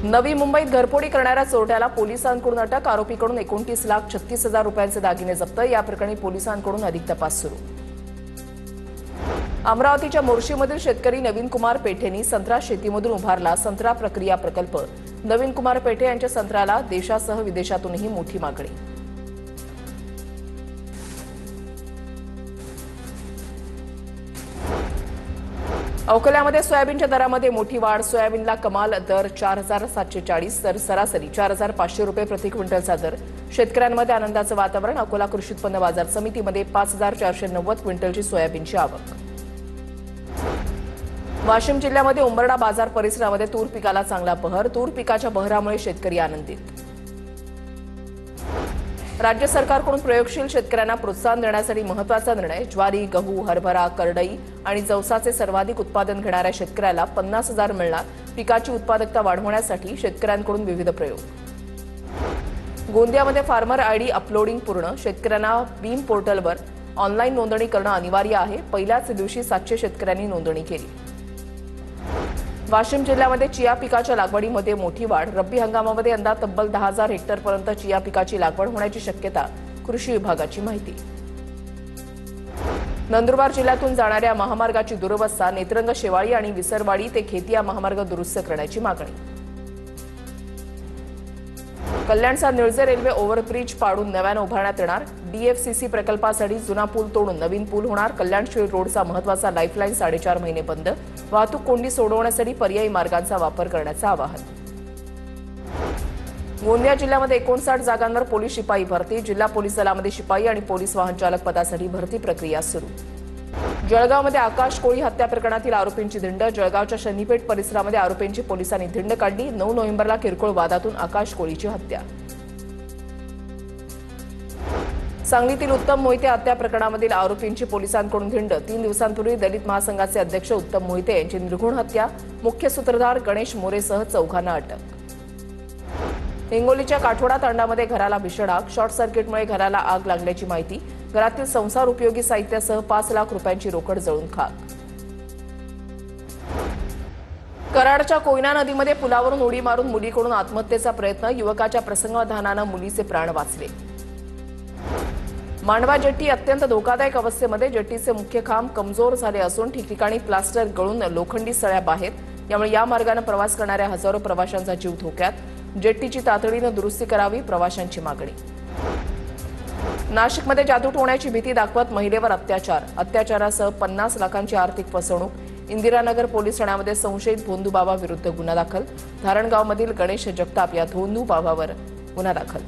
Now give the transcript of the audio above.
नवी मुंबईत घरफोडी करणाऱ्या चोरट्याला पोलिसांकडून अटक. आरोपीकडून 29,36,000 रुपयांचे दागिने जप्त. या प्रकरणी पोलिसांकडून अधिक तपास सुरू. अमरावतीच्या मोर्शीमधील शेतकरी नवीन कुमार पेठेंनी संत्रा शेतीमधून उभारला संत्रा प्रक्रिया प्रकल्प. नवीन कुमार पेठे यांच्या संत्र्याला देशासह विदेशातूनही मोठी मागणी. अकोल्यामध्ये सोयाबीनच्या दरामध्ये मोठी वाढ. सोयाबीनला कमाल दर 4,740 तर सरासरी 4,500 रुपये प्रति क्विंटलचा दर. शेतकऱ्यांमध्ये आनंदाचं वातावरण. अकोला कृषी उत्पन्न बाजार समितीमध्ये 5,490 क्विंटलची सोयाबीनची आवक. वाशिम जिल्ह्यामध्ये उंबरडा बाजार परिसरामध्ये तूर पिकाला चांगला बहर. तूर पिकाच्या बहरामुळे शेतकरी आनंदित. राज्य सरकारकडून प्रयोगशील शेतकऱ्यांना प्रोत्साहन देण्यासाठी महत्त्वाचा निर्णय. ज्वारी, गहू, हरभरा, करडई आणि जवसाचे सर्वाधिक उत्पादन घेणाऱ्या शेतकऱ्याला 50,000 मिळणार. पिकाची उत्पादकता वाढवण्यासाठी शेतकऱ्यांकडून विविध प्रयोग. गोंदियामध्ये फार्मर आयडी अपलोडिंग पूर्ण. शेतकऱ्यांना बीम पोर्टलवर ऑनलाईन नोंदणी करणं अनिवार्य आहे. पहिल्याच दिवशी 700 शेतकऱ्यांनी नोंदणी केली. वाशिम जिल्ह्यामध्ये चिया पिकाच्या लागवडीमध्ये मोठी वाढ. रब्बी हंगामामध्ये यंदा तब्बल 10,000 हेक्टरपर्यंत चिया पिकाची लागवड होण्याची शक्यता. कृषी विभागाची माहिती. नंदुरबार जिल्ह्यातून जाणाऱ्या महामार्गाची दुरवस्था. नेत्रंग शेवाळी आणि विसरवाडी ते खेती या महामार्ग दुरुस्त करण्याची मागणी. कल्याणचा निळजे रेल्वे ओव्हरब्रिज पाडून नव्यानं उभारण्यात येणार. डीएफसीसी प्रकल्पासाठी जुना पूल तोडून नवीन पूल होणार. कल्याण शिळ रोडचा महत्त्वाचा लाईफलाईन 4.5 महिने बंद. वाहतूक कोंडी सोडवण्यासाठी पर्यायी मार्गांचा वापर करण्याचं आवाहन. गोंदिया जिल्ह्यामध्ये 59 जागांवर पोलीस शिपाई भरती. जिल्हा पोलीस दलामध्ये शिपाई आणि पोलीस वाहन चालक पदासाठी भरती प्रक्रिया सुरू. जळगावमध्ये आकाश कोळी हत्या प्रकरणातील आरोपींची धिंड. जळगावच्या शनीपेठ परिसरामध्ये आरोपींची पोलिसांनी धिंड काढली. 9 नोव्हेंबरला किरकोळ वादातून आकाश कोळीची हत्या. सांगलीतील उत्तम मोहिते हत्या प्रकरणामधील आरोपींची पोलिसांकडून धिंड. 3 दिवसांपूर्वी दलित महासंघाचे अध्यक्ष उत्तम मोहिते यांची निर्घृण हत्या. मुख्य सूत्रधार गणेश मोरेसह 4 अटक. हिंगोलीच्या काठोडा तांडामध्ये घराला भीषण आग. शॉर्ट सर्किटमुळे घराला आग लागल्याची माहिती. घरातील संसार उपयोगी साहित्यासह 5 लाख रुपयांची रोकड जळून खाक. कराडच्या कोयना नदीमध्ये पुलावरून उडी मारून मुलीकडून आत्महत्येचा प्रयत्न. युवकाच्या प्रसंगावधानानं मुलीचे प्राण वाचले. मांडवा जेट्टी अत्यंत धोकादायक अवस्थेमध्ये. जेट्टीचे मुख्य खांब कमजोर झाले असून ठिकठिकाणी प्लास्टर गळून लोखंडी सळ्या बाहेर. यामुळे या मार्गाने प्रवास करणाऱ्या हजारो प्रवाशांचा जीव धोक्यात. जेट्टीची तातडीनं दुरुस्ती करावी, प्रवाशांची मागणी. नाशिकमध्ये जादू टोण्याची भीती दाखवत महिलेवर अत्याचार. अत्याचारासह 50 लाखांची आर्थिक फसवणूक. इंदिरानगर पोलीस ठाण्यामध्ये संशयित भोंदू बाबा विरुद्ध गुन्हा दाखल. धारणगावमधील गणेश जगताप या धोंदू बाबावर गुन्हा दाखल.